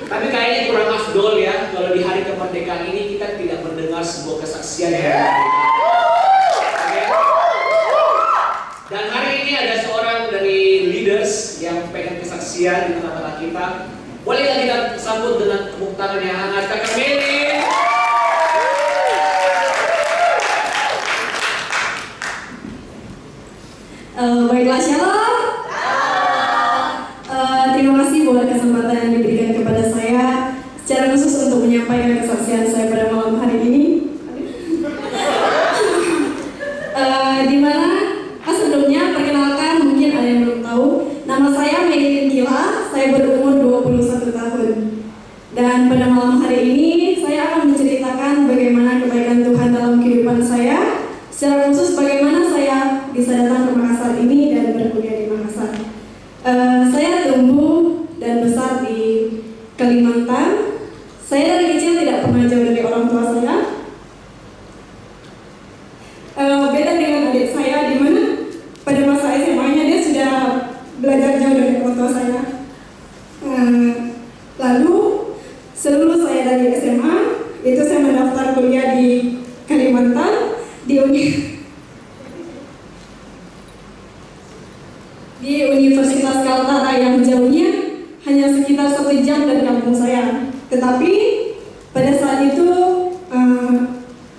Tapi kayaknya kurang afdol ya kalau di hari kemerdekaan ini kita tidak mendengar sebuah kesaksian yang okay. Dan hari ini ada seorang dari leaders yang pegang kesaksian di tengah-tengah kita. Bolehlah kita sambut dengan tepuk tangan yang hangat Kakak Meli. Baiklah, shalom. Terima kasih buat kesempatan yang diberikan kepada saya secara khusus untuk menyampaikan kesaksian saya pada malam hari ini. Di mana sebelumnya perkenalkan, mungkin ada yang belum tahu, nama saya Melin Kila, saya berumur 21 tahun. Dan pada malam hari ini saya akan menceritakan bagaimana kebaikan Tuhan dalam kehidupan saya. Secara khusus bagaimana saya bisa datang ke Makassar ini dan berkuliah di Makassar. Saya tumbuh dan besar di Kalimantan. Saya dari kecil tidak pernah jauh dari orang tua saya. Beda dengan adik saya, di mana pada masa SMA-nya dia sudah belajar jauh dari orang tua saya. Lalu selulus saya dari SMA, itu saya mendaftar kuliah di Kalimantan di Universitas Kaltara yang jauhnya hanya sekitar 1 jam dari kampung saya. Tetapi pada saat itu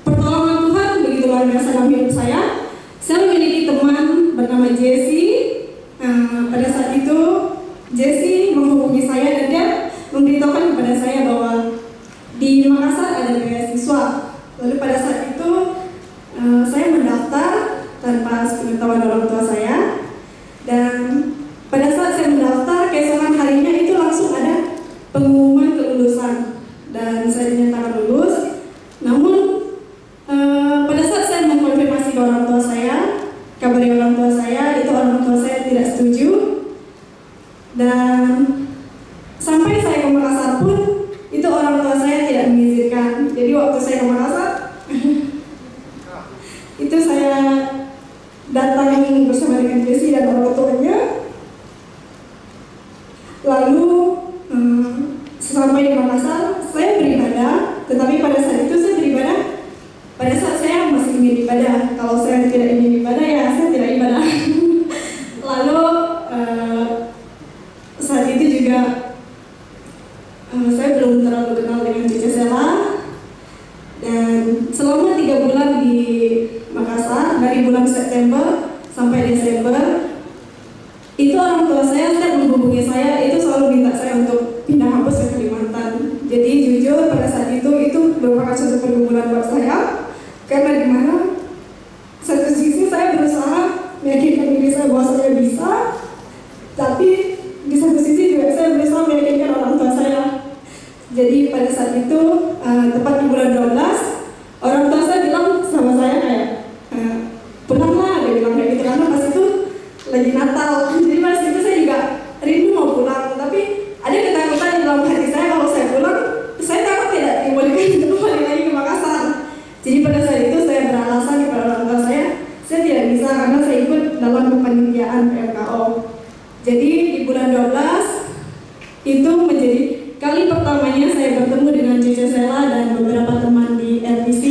pertolongan Tuhan begitu luar biasa dalam hidup saya. Saya memiliki teman bernama Jesse. Pada saat itu Jesse menghubungi saya dan dia memberitahukan kepada saya bahwa di Makassar ada beasiswa. Lalu pada saat itu saya mendaftar tanpa sepengetahuan orang tua saya. Dan pada saat saya mendaftar, keesokan harinya itu langsung ada pengumuman kelulusan dan saya dinyatakan lulus. Namun pada saat saya mengkonfirmasi ke orang tua saya, kabari orang tua saya, itu orang tua saya tidak setuju. Dan sampai saya ke Makassar pun itu orang tua saya tidak mengizinkan. Jadi waktu saya ke Makassar itu saya datang bersama dengan Jesse dan orang tuanya. Lalu sampai di Makassar saya beribadah, tetapi pada saat itu saya beribadah pada saat saya masih ingin ibadah. Kalau saya tidak ingin ibadah ya saya tidak ibadah. Lalu saat itu juga saya belum terlalu kenal dengan Cici Sela. Dan selama 3 bulan di Makassar, dari bulan September sampai Desember, itu orang tua saya setiap menghubungi saya itu selalu minta saya untuk pindah kampus ke Kalimantan. Jadi jujur pada saat itu merupakan suatu pergumulan buat saya, karena di mana satu sisi saya berusaha meyakinkan diri saya bahwa saya bisa, tapi di satu sisi juga saya berusaha meyakinkan orang tua saya. Jadi pada saat itu tepat di bulan 12, orang tua saya bilang sama saya kayak pulanglah, dia bilang kayak gitu karena pas itu lagi Natal. Jadi pas itu saya juga rindu mau pulang, tapi ada ketakutan di dalam hati saya kalau saya pulang, saya takut tidak dibolehkan untuk kembali lagi ke Makassar. Jadi pada saat itu saya beralasan kepada orang tua saya tidak bisa karena saya ikut dalam kepanitiaan PMKO. Jadi di bulan 12 itu menjadi kali pertamanya saya bertemu dengan Cici Sela dan beberapa teman di LPC.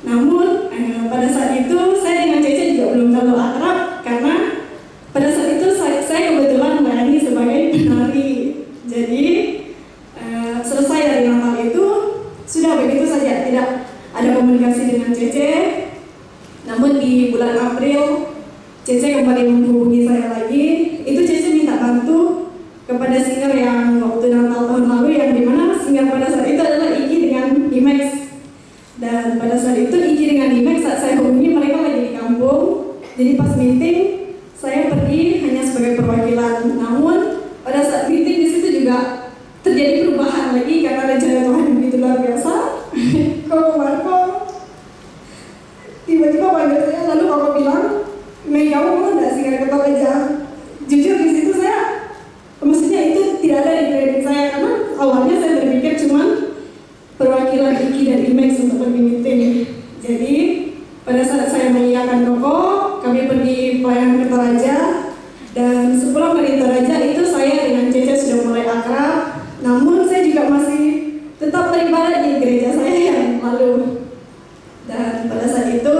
Namun pada saat itu saya dengan Cici juga belum terlalu akrab karena pada saat itu saya kebetulan melayani sebagai penari. Jadi selesai dari Natal itu sudah begitu saja, tidak ada komunikasi dengan Cici. Namun di bulan April Cici kembali menghubungi saya lagi. Itu Cici minta bantu kepada singer yang waktu Natal tahun lalu, yang dimana singer pada saat itu adalah Iki dengan Imex. Dan pada saat itu Iki dengan Imex saat saya hubungi mereka lagi di kampung. Jadi pas meeting saya pergi hanya sebagai perwakilan. Namun pada saat meeting di situ juga terjadi perubahan lagi karena rencana Tuhan yang begitu luar biasa. Koko Marco tiba-tiba panggil saya, lalu Koko bilang, "Mei, kamu mau nggak singer ketok aja?" Jujur di situ saya maksudnya itu tidak ada di planning saya, karena awalnya saya berpikir cuman perwakilan Iki dan Imex untuk pergi meeting. Jadi pada saat saya mengiyakan Koko, kami pergi pelayanan ke Toraja. Dan sepulang dari Toraja itu saya dengan Cece sudah mulai akrab. Namun lalu. Dan pada saat itu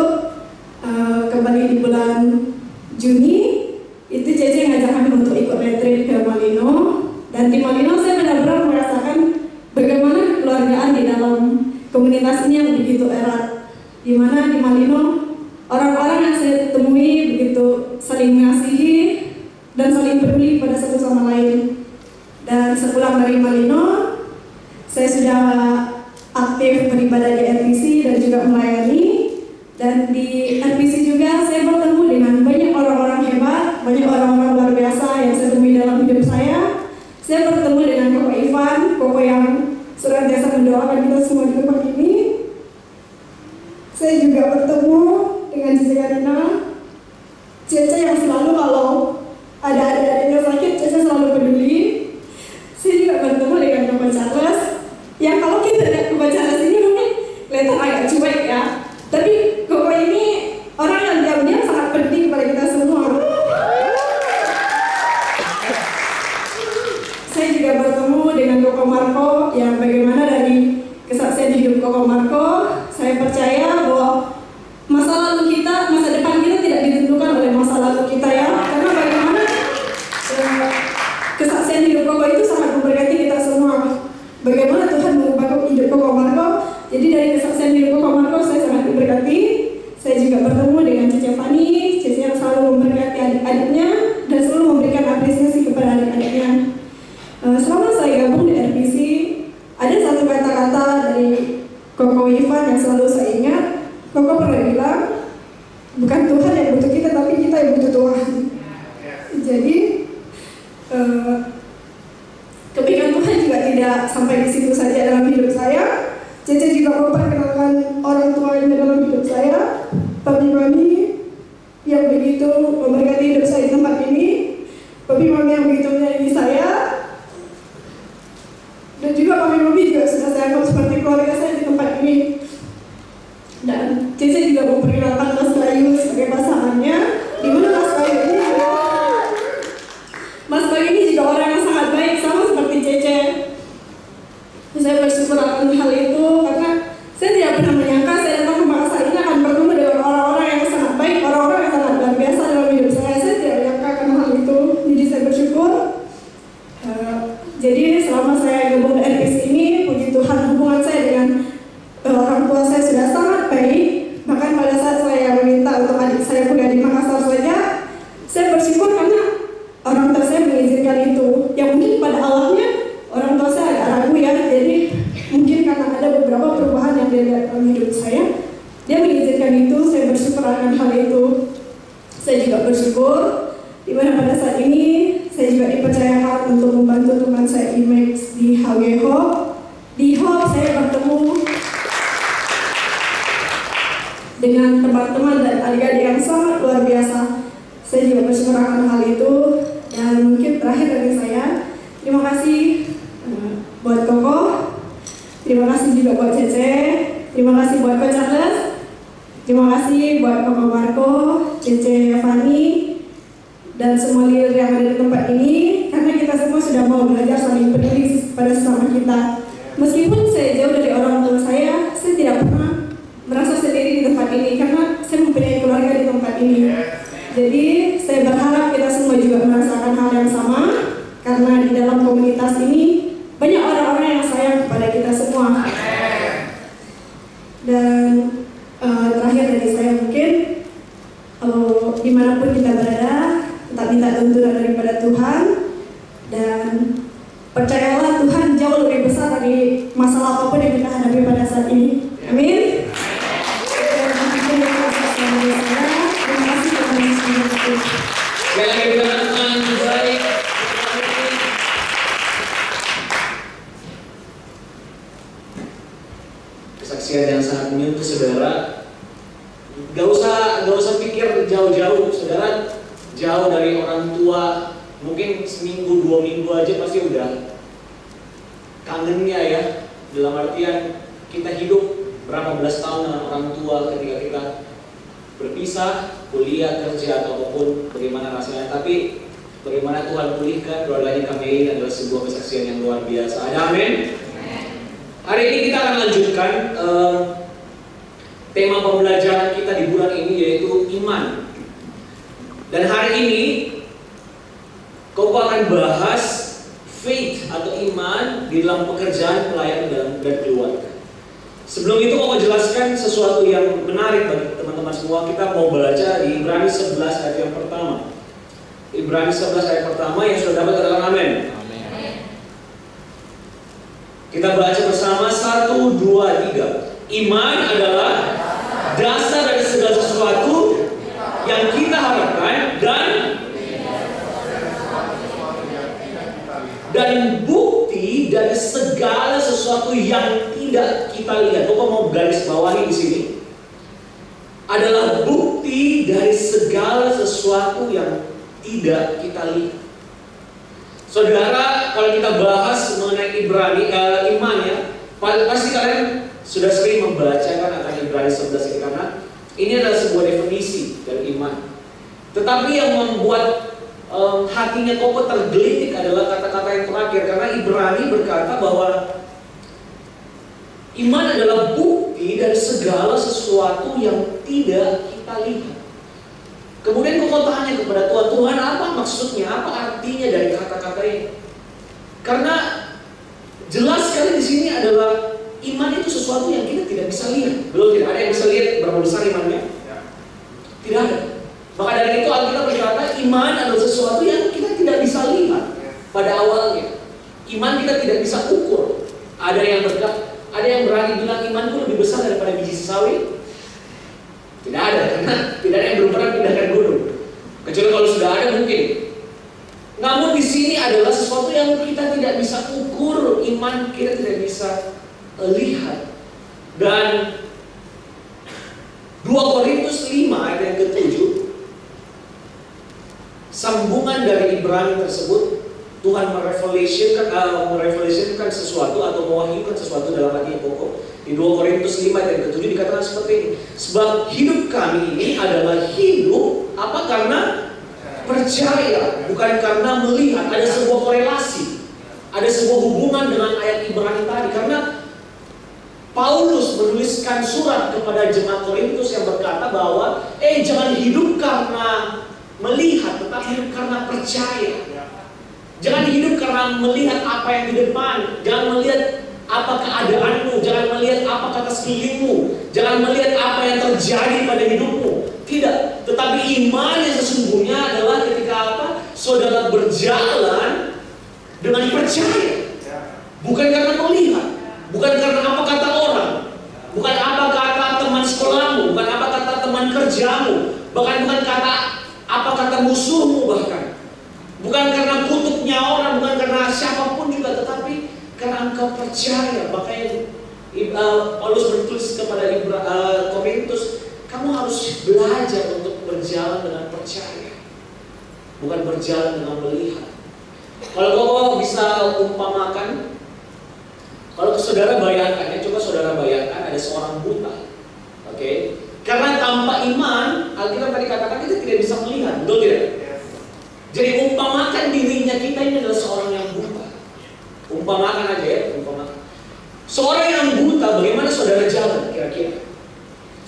kembali di bulan Juni itu Cece ngajak kami untuk ikut retreat ke Malino. Dan di Malino saya benar-benar merasakan bagaimana kekeluargaan di dalam komunitas ini yang begitu erat. Di mana di Malino orang-orang yang saya temui begitu saling mengasihi dan saling peduli pada satu sama lain. Dan sepulang dari Malino, saya sudah aktif beribadah di RPC dan juga melayani. Dan di RPC juga saya bertemu dengan banyak orang-orang hebat, banyak orang-orang luar biasa yang saya temui dalam hidup saya. Saya bertemu dengan Koko Ivan, Koko yang senantiasa mendoakan kita semua di tempat ini. Saya juga bertemu dengan Cici Karina, Cece yang selalu kalau ada adik-adiknya sakit, Cece selalu peduli. Saya juga bertemu dengan Koko Charles, yang kalau kita lihat Koko Charles ini mungkin kelihatan agak cuek ya, tapi Koko ini orang yang diam-diam sangat penting kepada kita semua. Saya juga bertemu dengan Koko Marco, yang bagaimana dari kesaksian hidup Koko Marco, saya percaya bahwa masa lalu kita, masa depan kita tidak ditentukan oleh masa lalu kita ya. Karena bagaimana kesaksian hidup Koko itu sangat memberkati kita semua. Bagaimana Tuhan mengubah hidup Koko Marco. Jadi dari kesaksian hidup Koko Marco saya sangat diberkati. Saya juga bertemu dengan Cici Fani, Cici yang selalu memberkati adik-adiknya dan selalu memberikan apresiasi kepada adik-adiknya. Selama saya gabung di RPC, ada satu kata-kata dari Koko Ivan yang selalu saya ingat. Koko pernah bilang, bukan Tuhan yang butuh kita, tapi kita yang butuh Tuhan. Jadi kebaikan Tuhan juga tidak sampai di situ saja dalam hidup saya. Cece juga memperkenalkan orang tuanya dalam hidup saya, papi mami yang begitu memberkati hidup saya di tempat ini, papi mami yang begitu menyayangi saya, dan juga papi mami juga sudah saya anggap seperti keluarga saya di tempat ini. Dan Cece juga memperkenalkan Mas Bayu sebagai pasangannya, di mana Mas Bayu ini juga orang yang sangat baik, sama seperti Cece. Saya bersyukur akan hal itu karena saya tidak pernah menyangka saya datang ke Makassar ini akan bertemu dengan orang-orang yang sangat baik, orang-orang yang sangat luar biasa dalam hidup saya. Saya tidak menyangka akan hal itu, jadi saya bersyukur. Jadi selama saya gabung di RPC ini, puji Tuhan hubungan saya dengan orang tua saya sudah sangat baik. Bahkan pada saat saya meminta untuk adik saya kuliah di Makassar saja, saya bersyukur karena orang tua saya mengizinkan itu. Yang mungkin pada awalnya orang tua saya agak ragu ya, jadi mungkin karena ada beberapa perubahan yang dia lihat dalam hidup saya, dia mengizinkan itu. Saya bersyukur akan hal itu. Saya juga bersyukur di mana pada saat ini saya juga dipercayakan untuk membantu teman saya Imex di HG Hope. Di Hope saya bertemu dengan teman-teman dan adik-adik yang sangat luar biasa. Saya juga bersyukur akan hal itu. Dan mungkin terakhir dari saya, terima kasih buat Koko, terima kasih juga buat Cece, terima kasih buat Ko Charles, terima kasih buat Koko Marco, Cece Fani, dan semua leader yang ada di tempat ini. Karena kita semua sudah mau belajar saling peduli pada sesama kita. Meskipun saya jauh dari orang tua saya tidak pernah merasa sendiri di tempat ini karena saya mempunyai keluarga di tempat ini. Jadi saya berharap kita semua juga merasakan hal yang sama, karena di dalam komunitas ini banyak orang-orang yang sayang kepada kita semua. Dan terakhir dari saya mungkin, dimanapun kita berada, tetap minta tuntunan daripada Tuhan. Dan percayalah Tuhan jauh lebih besar dari masalah apapun yang kita hadapi pada saat ini. Amin. Sekali lagi Tuhan baik. Kesaksian yang sangat menyentuh saudara. Gak usah pikir jauh-jauh saudara, jauh dari orang tua. Mungkin seminggu 2 minggu aja pasti udah kangennya ya. Dalam artian kita hidup berapa belas tahun dengan orang tua, ketika kita berpisah, kuliah, kerja, atau apapun bagaimana rasanya. Tapi bagaimana Tuhan pulihkan keluarganya kami adalah sebuah kesaksian yang luar biasa. Ada amin? Hari ini kita akan lanjutkan tema pembelajaran kita di bulan ini, yaitu iman. Dan hari ini Koko akan bahas faith atau iman di dalam pekerjaan pelayanan dan keluarga. Sebelum itu Koko jelaskan sesuatu yang menarik bagi teman-teman semua. Kita mau belajar di Ibrani 11 ayat yang pertama. Ibrani 11 ayat pertama, yang sudah dapat katakan amin. Kita baca bersama 1, 2, 3. Iman adalah dasar dari segala sesuatu yang kita harapkan dan bukti dari segala sesuatu yang tidak kita lihat. Bapak mau garis bawahi di sini. Adalah bukti dari segala sesuatu yang tidak kita lihat. Saudara, kalau kita bahas mengenai Ibrani iman ya, pasti kalian sudah sering membacakan akan Ibrani 11 ini, karena ini adalah sebuah definisi dari iman. Tetapi yang membuat hatinya Koko tergelitik adalah kata-kata yang terakhir, karena Ibrani berkata bahwa iman adalah bukti dari segala sesuatu yang tidak kita lihat. Kemudian Koko tanya kepada Tuhan, Tuhan apa maksudnya, apa artinya dari kata-kata ini? Karena jelas sekali di sini adalah iman itu sesuatu yang kita tidak bisa lihat. Belum tidak ada yang bisa lihat berapa besar imannya? Tidak ada. Maka dari itu Alkitab berkata iman adalah sesuatu yang kita tidak bisa lihat pada awalnya. Iman kita tidak bisa ukur. Ada yang berani bilang imanku lebih besar daripada biji sawi? Tidak ada, karena tidak ada yang belum pernah pindahkan gunung. Kecuali kalau sudah ada mungkin. Namun di sini adalah sesuatu yang kita tidak bisa ukur, iman kita tidak bisa lihat. Dan 2 Korintus 5 ayat yang ke-7, sambungan dari Ibrani tersebut, Tuhan merevelationkan sesuatu atau mewahyukan sesuatu dalam hati Koko. Di 2 Korintus 5 ayat yang ke-7 dikatakan seperti ini. Sebab hidup kami ini adalah hidup apa? Karena percaya, bukan karena melihat. Ada sebuah korelasi, ada sebuah hubungan dengan ayat Ibrani tadi. Karena Paulus menuliskan surat kepada jemaat Korintus yang berkata bahwa jangan hidup karena melihat, tetapi hidup karena percaya. Jangan hidup karena melihat apa yang di depan. Jangan melihat apa keadaanmu. Jangan melihat apa kata sekelilingmu. Jangan melihat apa yang terjadi pada hidupmu. Tidak. Tetapi iman yang sesungguhnya adalah ketika apa? Saudara berjalan dengan percaya. Bukan karena melihat. Bukan karena apa kata orang. Bukan apa kata teman sekolahmu. Bukan apa kata teman kerjamu. Bahkan bukan apa kata musuhmu bahkan. Bukan karena kutuknya orang, bukan karena siapapun juga, tetapi karena engkau percaya. Makanya Paulus bertulis kepada Korintus, kamu harus belajar untuk berjalan dengan percaya, bukan berjalan dengan melihat. Kalau kau bisa umpamakan, kalau saudara bayangkan, coba saudara bayangkan ada seorang buta, oke? Karena tanpa iman, Alkitab tadi katakan kita tidak bisa melihat, betul tidak? Jadi umpamakan dirinya kita ini adalah seorang yang buta. Umpamakan aja ya, umpamakan. Seorang yang buta, bagaimana saudara jalan kira-kira?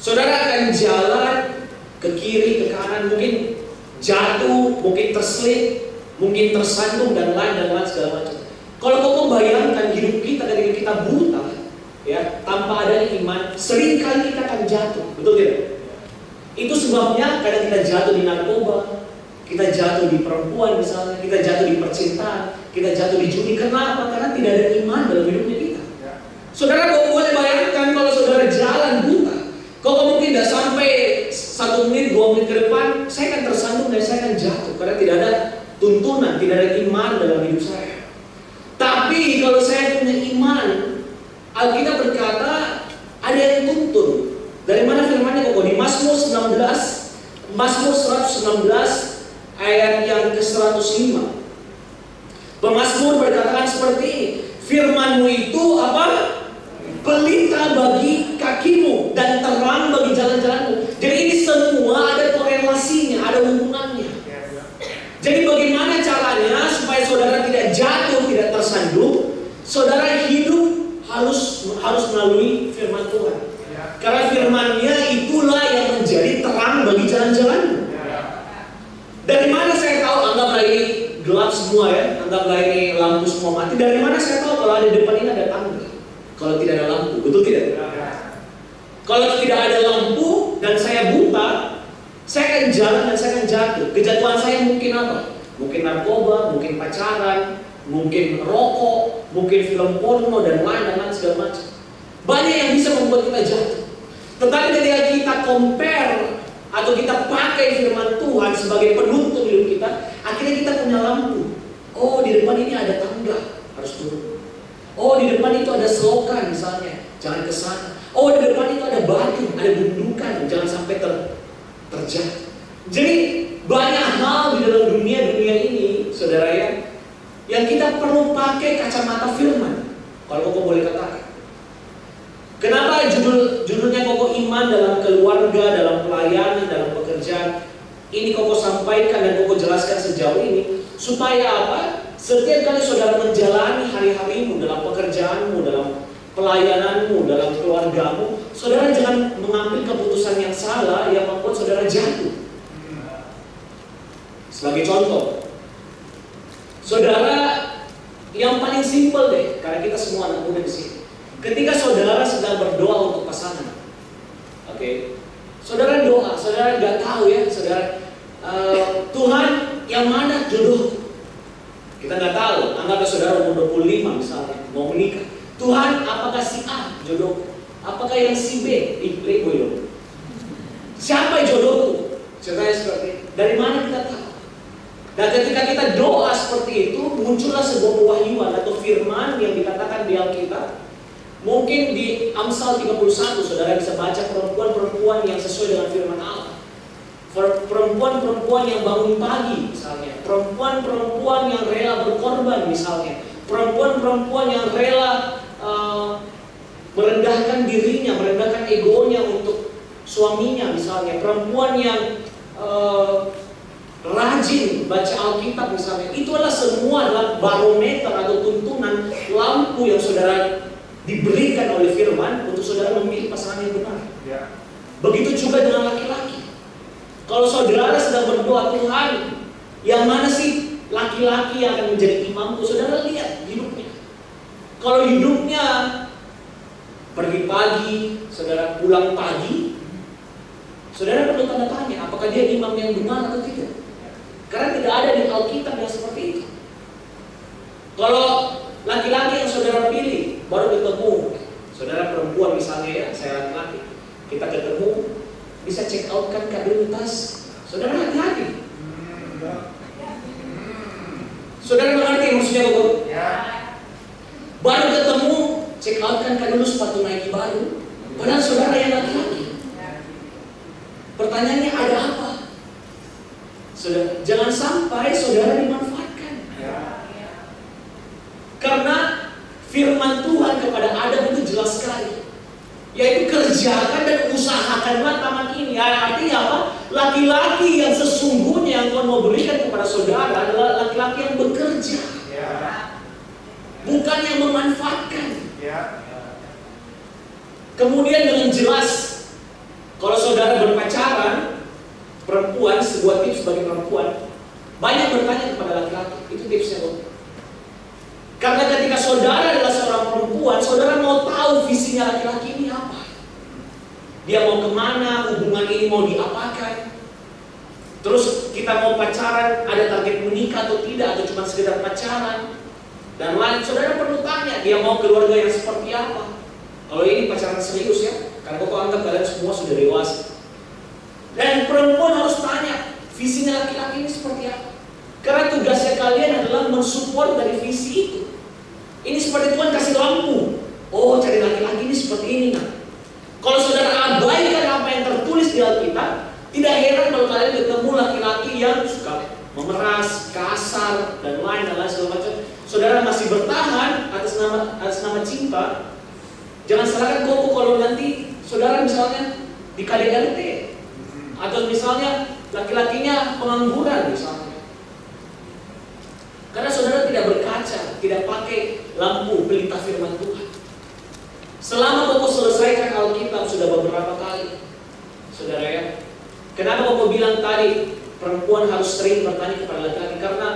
Saudara akan jalan ke kiri, ke kanan, mungkin jatuh, mungkin terselip, mungkin tersandung dan lain segala macam. Kalau kau bayangkan hidup kita ketika kita buta, ya, tanpa adanya iman, seringkali kita akan jatuh, betul tidak? Itu sebabnya kadang kita jatuh di narkoba. Kita jatuh di perempuan misalnya, kita jatuh di percintaan, kita jatuh di judi. Kenapa? Karena tidak ada iman dalam hidupnya kita. Saudara, kau boleh bayangkan kalau saudara jalan buta, kau mungkin tidak sampai 1 menit, 2 menit ke depan, saya akan tersandung dan saya akan jatuh. Karena tidak ada tuntunan, tidak ada iman dalam hidup saya. Tapi kalau saya punya iman, Alkitab berkata ada yang tuntun. Dari mana firmannya kok? Di Mazmur 119 ayat yang ke-105. Pemazmur berkatakan seperti ini, firman-Mu itu apa? Pelita bagi kakimu dan terang bagi jalan-jalanmu. Jadi ini semua ada korelasinya, ada hubungannya. Jadi bagaimana caranya supaya saudara tidak jatuh, tidak tersandung? Saudara hidup harus harus melalui firman Tuhan. Karena firman-Nya itulah yang menjadi terang bagi jalan-jalanmu. Dari mana saya tahu? Anggaplah ini gelap semua ya, anggaplah ini lampu semua mati. Dari mana saya tahu kalau ada depan ini ada tangga? Kalau tidak ada lampu, betul tidak? Kalau tidak ada lampu dan saya buta, saya akan jalan dan saya akan jatuh. Kejatuhan saya mungkin apa? Mungkin narkoba, mungkin pacaran, mungkin rokok, mungkin film porno dan lain-lain segala macam. Banyak yang bisa membuat kita jatuh. Tetapi ketika kita compare atau kita pakai firman Tuhan sebagai penuntun hidup kita, akhirnya kita punya lampu. Oh, di depan ini ada tangga, harus turun. Oh, di depan itu ada selokan misalnya, jangan ke sana. Oh, di depan itu ada batu, ada gundukan, jangan sampai terjatuh. Jadi banyak hal di dalam dunia ini, saudara ya, yang kita perlu pakai kacamata firman. Kalau Koko boleh katakan. Kenapa judulnya Koko iman dalam keluarga, dalam pelayanan, dalam pekerjaan? Ini Koko sampaikan dan Koko jelaskan sejauh ini supaya apa? Setiap kali saudara menjalani hari-harimu dalam pekerjaanmu, dalam pelayananmu, dalam keluargamu, saudara jangan mengambil keputusan yang salah yang membuat saudara jatuh. Sebagai contoh, saudara yang paling simpel deh, karena kita semua anak muda di sini. Ketika saudara sedang berdoa untuk pasangan, oke, saudara doa, saudara nggak tahu ya, saudara Tuhan yang mana jodoh? Kita nggak tahu. Anggaplah saudara umur 25 misalnya mau menikah. Tuhan, apakah si A jodoh? Apakah yang si B? Playboy dong. Siapa jodohku? Ceritanya seperti itu. Dari mana kita tahu? Dan ketika kita doa seperti itu, muncullah sebuah pewahyuan atau firman yang dikatakan di Alkitab. Mungkin di Amsal 31 saudara bisa baca perempuan-perempuan yang sesuai dengan firman Allah. Perempuan-perempuan yang bangun pagi misalnya, perempuan-perempuan yang rela berkorban misalnya, perempuan-perempuan yang rela merendahkan dirinya, merendahkan egonya untuk suaminya misalnya, perempuan yang rajin baca Alkitab misalnya. Itu adalah semua adalah barometer atau tuntunan lampu yang saudara diberikan oleh firman untuk saudara memilih pasangan yang benar. Begitu juga dengan laki-laki. Kalau saudara sedang berdoa, Tuhan, yang mana sih laki-laki yang akan menjadi imamku? Saudara lihat hidupnya. Kalau hidupnya pergi pagi, saudara pulang pagi, saudara perlu tanda tanya, apakah dia imam yang benar atau tidak? Karena tidak ada di Alkitab yang seperti itu. Kalau laki-laki yang saudara pilih, baru ketemu saudara perempuan misalnya ya, saya laki-laki, kita ketemu, bisa check out kan kabel tas, saudara hati-hati. Saudara mengerti maksudnya Bapak? Ya. Baru ketemu, check out kan dulu sepatu Nike baru, padahal saudara yang laki-laki. Pertanyaannya ada apa? Saudara, jangan sampai saudara dimanfaatkan. Karena firman Tuhan kepada Adam itu jelas sekali, yaitu kerjakan dan usahakanlah taman ini. Artinya apa? Laki-laki yang sesungguhnya yang Tuhan mau berikan kepada saudara adalah laki-laki yang bekerja, bukan yang memanfaatkan. Kemudian dengan jelas, kalau saudara berpacaran, perempuan, sebuah tips bagi perempuan, banyak bertanya kepada laki-laki. Itu tipsnya Bapak. Karena ketika saudara adalah seorang perempuan, saudara mau tahu visinya laki-laki ini apa. Dia mau kemana, hubungan ini mau diapakan. Terus kita mau pacaran, ada target menikah atau tidak, atau cuma sekedar pacaran. Dan lain, saudara perlu tanya, dia mau keluarga yang seperti apa. Kalau ini pacaran serius ya, karena kok anggap kalian semua sudah dewasa. Dan perempuan harus tanya, visinya laki-laki ini seperti apa. Karena tugasnya kalian adalah mensupport dari visi itu. Ini seperti Tuhan kasih lampu. Oh, cari laki-laki ini seperti ini. Nah, kalau saudara abaikan apa yang tertulis di Alkitab, tidak heran kalau kalian ketemu laki-laki yang suka memeras, kasar, dan lain-lain segala macam. Saudara masih bertahan atas nama cinta. Jangan salahkan Koko kalau nanti saudara misalnya di KDRT, atau misalnya laki-lakinya pengangguran misalnya. Karena saudara tidak berkaca, tidak pakai lampu pelita firman Tuhan. Selama Koko selesaikan Alkitab sudah beberapa kali, saudara ya. Kenapa Koko bilang tadi perempuan harus sering bertanya kepada laki-laki? Karena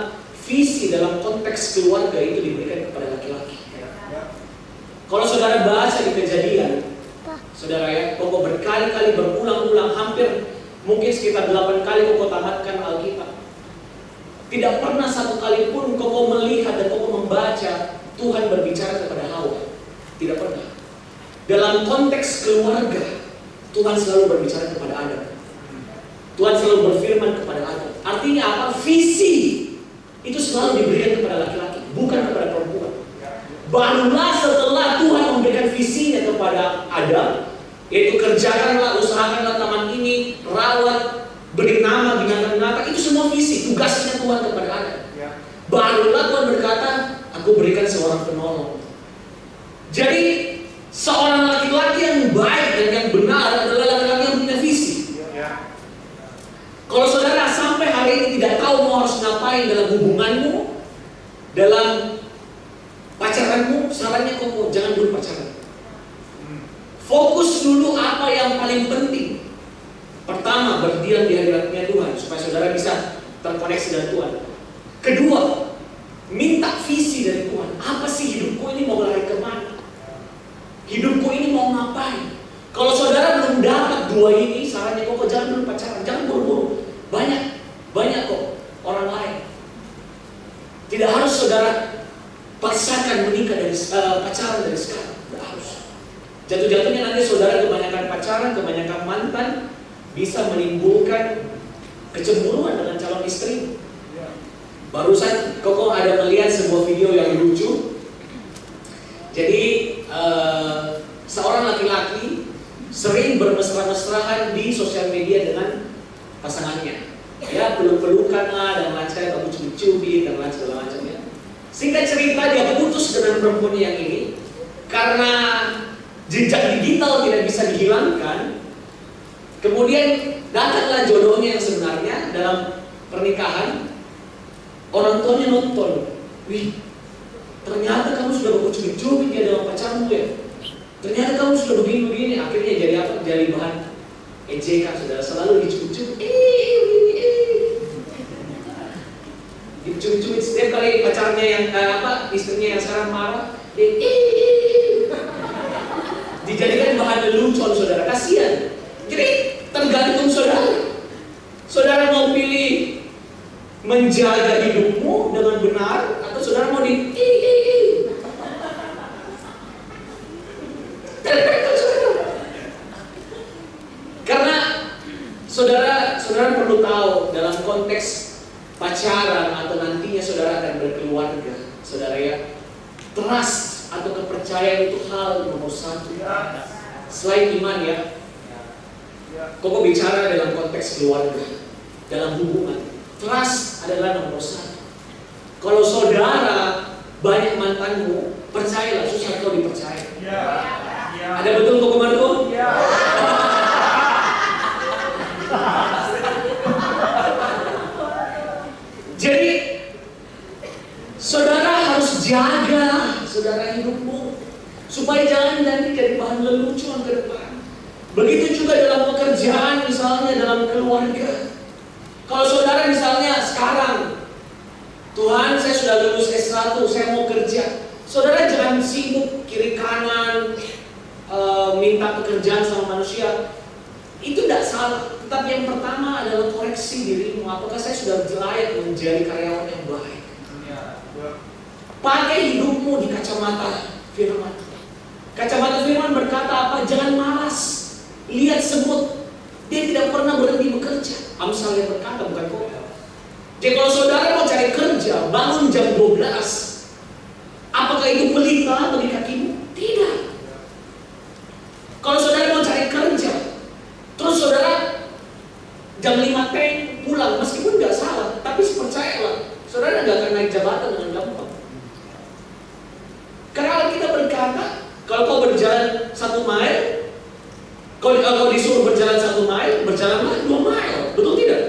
visi dalam konteks keluarga itu diberikan kepada laki-laki. Kalau saudara baca di Kejadian, saudara ya, Koko berkali-kali berulang-ulang, hampir mungkin sekitar 8 kali Koko tamatkan Alkitab. Tidak pernah satu kali pun Koko melihat dan Koko membaca Tuhan berbicara kepada Hawa. Tidak pernah. Dalam konteks keluarga, Tuhan selalu berbicara kepada Adam. Tuhan selalu berfirman kepada Adam. Artinya apa? Visi itu selalu diberikan kepada laki-laki, bukan kepada perempuan. Barulah setelah Tuhan memberikan visinya kepada Adam, yaitu kerjakanlah, usahakanlah taman ini, rawat, beri nama binatang-binatang, itu semua visi, tugasnya Tuhan kepada Adam. Barulah Tuhan berkata, aku berikan seorang penolong. Jadi seorang laki-laki yang baik dan yang benar adalah laki-laki yang punya visi. Kalau saudara sampai hari ini tidak tahu mau harus ngapain dalam hubunganmu, dalam pacaranmu, sarannya Koko jangan dulu pacaran. Fokus dulu apa yang paling penting. Pertama, berdiam di hadiratnya Tuhan supaya saudara bisa terkoneksi dengan Tuhan. Kedua, minta visi dari Tuhan. Apa sih hidupku ini mau lari kemana? Hidupku ini mau ngapain? Kalau saudara belum dapat dua ini, sarannya Koko jangan dulu pacaran, jangan buru-buru. Banyak kok orang lain. Tidak harus saudara paksakan menikah dari pacaran dari sekarang. Tidak harus. Jatuh-jatuhnya nanti saudara kebanyakan pacaran, kebanyakan mantan, bisa menimbulkan kecemburuan dengan calon istri. Barusan Koko ada melihat sebuah video yang lucu. Jadi seorang laki-laki sering bermesra-mesraan di sosial media dengan pasangannya. Ya, peluk-pelukan lah dan lain-lain, kamu cubit-cubit dan lain segala macamnya. Singkat cerita, dia putus dengan perempuan yang ini karena jejak digital tidak bisa dihilangkan. Kemudian datanglah jodohnya yang sebenarnya dalam pernikahan. Orang tuanya nonton, wih, ternyata kamu sudah bercubit-cubit ya dalam pacarmu ya. Ternyata kamu sudah begini-begini. Akhirnya jadi apa? Jadi bahan ejekan, saudara. Selalu dicubit-cubit. Dicubit-cubit setiap kali pacarnya yang istrinya yang sekarang marah, dijadikan bahan lelucon, saudara. Kasihan. Jadi tergantung saudara. Saudara mau pilih menjaga hidupmu dengan benar atau saudara mau di karena saudara perlu tahu dalam konteks pacaran atau nantinya saudara akan berkeluarga, saudara ya, trust atau kepercayaan itu hal nomor satu. Selain iman ya, Koko bicara dalam konteks keluarga, dalam hubungan, trust adalah nomor satu. Kalau saudara banyak mantanmu, percayalah, susah kau dipercaya. Ada betul Koko Marco? Jadi saudara harus jaga saudara hidupmu supaya jangan nanti jadi bahan lelucon ke depan. Begitu juga dalam pekerjaan, misalnya dalam keluarga. Kalau saudara misalnya sekarang, Tuhan saya sudah lulus S1, saya mau kerja. Saudara jangan sibuk kiri kanan minta pekerjaan sama manusia. Itu tidak salah. Tetapi yang pertama adalah koreksi dirimu. Apakah saya sudah layak menjadi karyawan yang baik? Pakai hidupmu di kacamata firman. Kacamata firman berkata apa? Jangan malas. Lihat semut, dia tidak pernah berhenti bekerja. Amsal yang berkata, bukan kau. Jadi kalau saudara mau cari kerja, bangun jam 12. Apakah itu pelita bagi kakimu? Tidak. Kalau saudara mau cari kerja, terus saudara jam 5 teng pulang, meskipun nggak salah, tapi percayalah, saudara nggak akan naik jabatan dengan gampang. Karena kita berkata, kalau kau berjalan 1 mile, kalau disuruh berjalan 1 mile, berjalanlah 2 mile, betul tidak?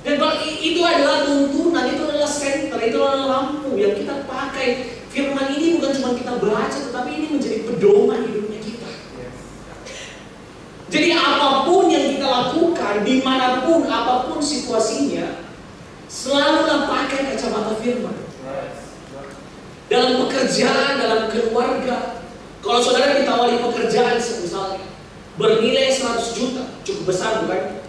Dan kalau itu adalah tuntunan, itu adalah senter, itu adalah lampu yang kita pakai. Firman ini bukan cuma kita kita baca, tetapi ini menjadi pedoman hidupnya kita. Jadi apapun yang kita lakukan, dimanapun, apapun situasinya, selalulah pakai kacamata firman. Dalam pekerjaan, dalam keluarga. Kalau saudara ditawari pekerjaan misalnya, bernilai 100 juta, cukup besar bukan?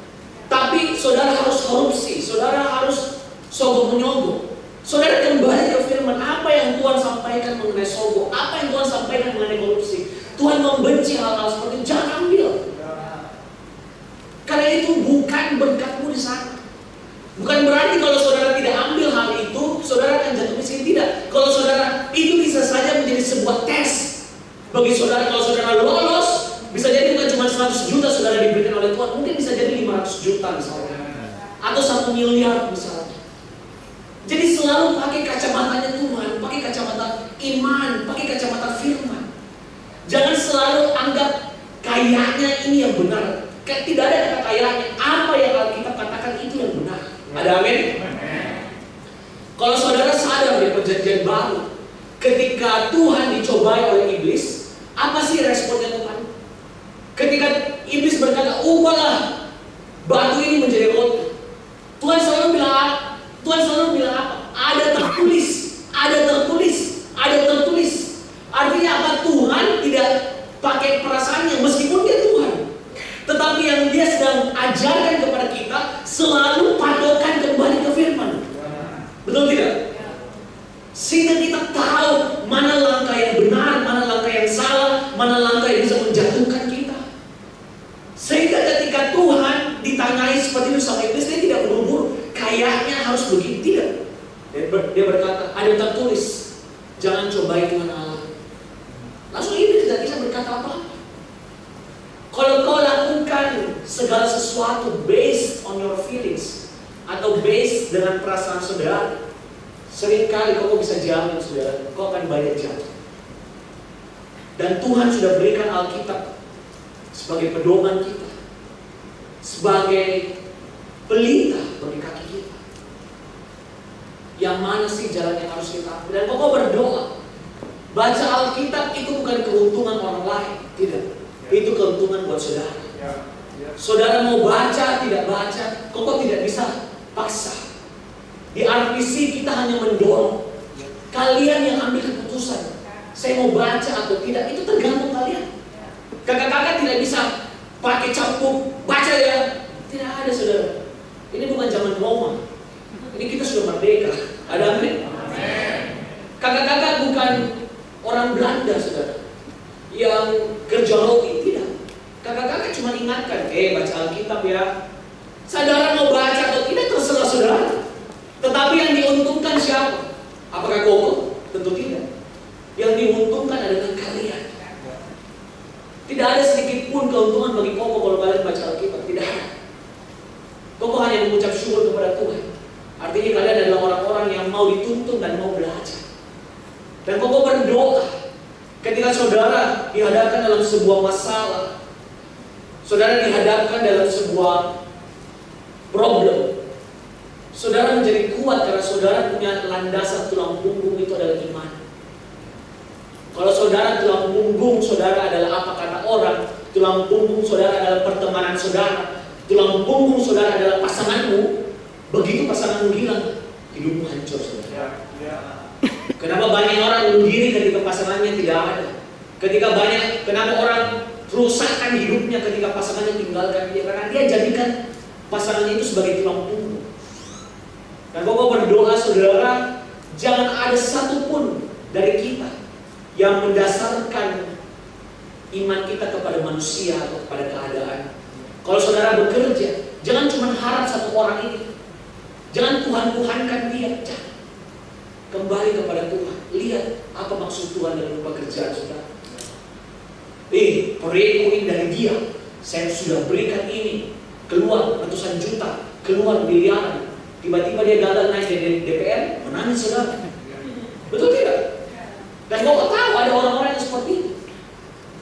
Tapi saudara harus korupsi, saudara harus sogok menyogok. Saudara kembali ke firman, apa yang Tuhan sampaikan mengenai sogok, apa yang Tuhan sampaikan mengenai korupsi. Tuhan membenci hal-hal seperti itu, jangan ambil. Karena itu bukan berkatmu di sana. Bukan berarti kalau saudara tidak ambil hal itu, saudara akan jatuh miskin, tidak. Kalau saudara, itu bisa saja menjadi sebuah tes bagi saudara. Kalau saudara lolos, bisa jadi bukan cuma 100 juta saudara diberikan oleh Tuhan, mungkin bisa jadi 500 juta misalnya, atau 1 miliar misalnya. Jadi selalu pakai kacamatanya Tuhan, pakai kacamata iman, pakai kacamata firman. Jangan selalu anggap kayaknya ini yang benar. Tidak ada kata kayaknya. Apa yang Alkitab katakan itu yang benar. Ada amin? Kalau saudara sadar di perjanjian baru, ketika Tuhan dicobai oleh iblis, apa sih responnya Tuhan? Ketika iblis berkata, ubahlah batu ini menjadi roti, Tuhan selalu bilang apa? Ada tertulis, ada tertulis, ada tertulis. Artinya apa? Tuhan tidak pakai perasaannya, meskipun dia Tuhan. Tetapi yang dia sedang ajarkan kepada kita, selalu patokan kembali ke firman. Betul tidak? Sehingga kita tahu mana langkah yang benar, mana langkah yang salah, mana langkah yang bisa menjatuhkan kita. Sehingga ketika Tuhan ditanyai seperti itu sama iblis, dia tidak buru-buru, kayaknya harus begitu, tidak. Dia berkata, ada tertulis, jangan cobai Tuhan Allah. Langsung iblis tidak bisa berkata apa-apa. Kalau kau lakukan segala sesuatu based on your feelings, atau based dengan perasaan saudara, seringkali kau bisa jamin saudara, kau akan banyak jatuh. Dan Tuhan sudah berikan Alkitab sebagai pedoman kita, sebagai pelita bagi kaki kita. Yang mana sih jalan yang harus kita ambil? Dan kau berdoa. Baca Alkitab itu bukan keuntungan orang lain, tidak. Itu keuntungan buat saudara. Saudara mau baca, tidak baca, kok tidak bisa paksa. Di RPC kita hanya mendorong. Kalian yang ambil keputusan, saya mau baca atau tidak, itu tergantung kalian. Kakak-kakak tidak bisa pakai campur, baca ya. Tidak ada saudara. Ini bukan zaman Roma. Ini kita sudah merdeka. Ada amin? Kakak-kakak bukan orang Belanda saudara, yang kerja roti, tidak. Kakak-kakak cuma ingatkan, baca Alkitab ya. Saudara mau baca atau tidak terserah saudara. Tetapi yang diuntungkan siapa? Apakah koko? Tentu tidak. Yang diuntungkan adalah kalian. Tidak ada sedikit pun keuntungan bagi koko kalau kalian baca Alkitab, tidak ada. Koko hanya mengucap syukur kepada Tuhan. Artinya kalian adalah orang-orang yang mau dituntun dan mau belajar. Dan koko berdoa. Ketika saudara dihadapkan dalam sebuah masalah, saudara dihadapkan dalam sebuah problem, saudara menjadi kuat karena saudara punya landasan tulang punggung itu adalah iman. Kalau saudara tulang punggung saudara adalah apa kata orang, tulang punggung saudara adalah pertemanan saudara, tulang punggung saudara adalah pasanganmu, begitu pasanganmu hilang, hidupmu hancur saudara. Kenapa banyak orang bunuh diri ketika pasangannya tidak ada? Kenapa orang rusakkan hidupnya ketika pasangannya tinggalkan dia? Karena dia jadikan pasangannya itu sebagai tulang punggung. Dan kau berdoa saudara, jangan ada satupun dari kita yang mendasarkan iman kita kepada manusia atau kepada keadaan. Kalau saudara bekerja, jangan cuma harap satu orang ini. Jangan Tuhan-Tuhankan dia. Jangan. Kembali kepada Tuhan. Lihat apa maksud Tuhan dalam pekerjaan saudara. Proyekku ini dari dia. Saya sudah berikan ini. Keluar ratusan juta, keluar miliaran. Tiba-tiba dia gagal naik dari DPR, menangis saudara. Betul tidak? Dan kau tahu ada orang-orang yang seperti itu.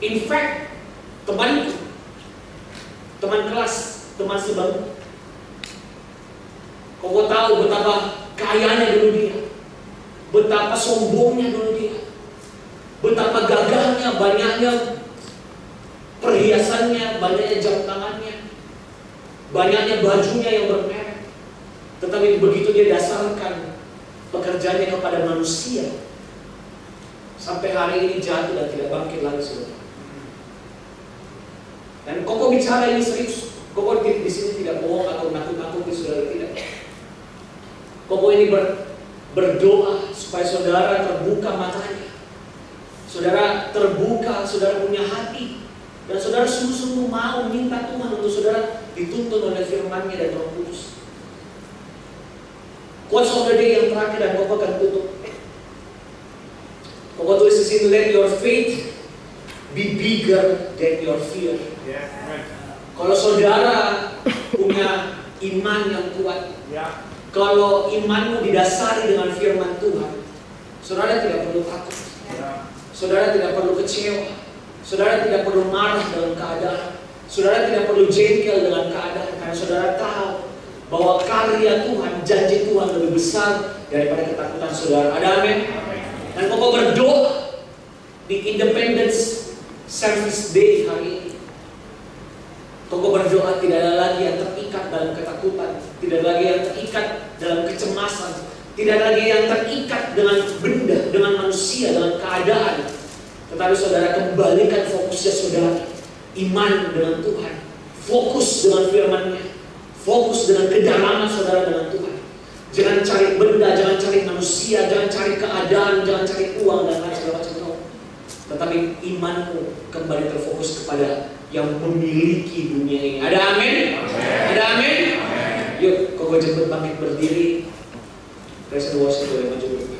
In fact, temanku, teman kelas, teman sebangku, kau tahu betapa kayanya dulu dia, betapa sombongnya dulu dia, betapa banyaknya perhiasannya, banyaknya jam tangannya, banyaknya bajunya yang bermerek. Tetapi begitu dia dasarkan pekerjaannya kepada manusia, sampai hari ini jatuh dan tidak bangkit lagi, saudara. Dan Koko bicara ini serius. Koko di sini tidak bohong atau nakut-nakuti saudara, tidak. Koko ini berdoa supaya saudara terbuka matanya, saudara terbuka, saudara punya hati, dan saudara sungguh-sungguh mau minta Tuhan untuk saudara dituntun oleh firman-Nya dan Roh Kudus. Quotes of the day yang terakhir dan Koko akan tutup. Koko tulis di sini, let your faith be bigger than your fear. Kalau saudara punya iman yang kuat, kalau imanmu didasari dengan firman Tuhan, saudara tidak perlu takut, saudara tidak perlu kecewa, saudara tidak perlu marah dalam keadaan, saudara tidak perlu jengkel dengan keadaan, karena saudara tahu bahwa karya Tuhan, janji Tuhan lebih besar daripada ketakutan saudara. Ada amin? Dan Koko berdoa di Independence Service Day hari ini, Koko berdoa tidak ada lagi yang terikat dalam ketakutan, tidak lagi yang terikat dalam kecemasan, tidak lagi yang terikat dengan benda, dengan manusia, dengan keadaan. Tetapi saudara kembalikan fokusnya saudara, iman dengan Tuhan, fokus dengan firman-Nya, fokus dengan kedalaman saudara dengan Tuhan. Jangan cari benda, jangan cari manusia, jangan cari keadaan, jangan cari uang dan lain segala macam. Tetapi imanmu kembali terfokus kepada yang memiliki dunia ini. Ada amin? Ada amin? Yuk, Koko jemput bangkit berdiri. Praise and worship boleh maju.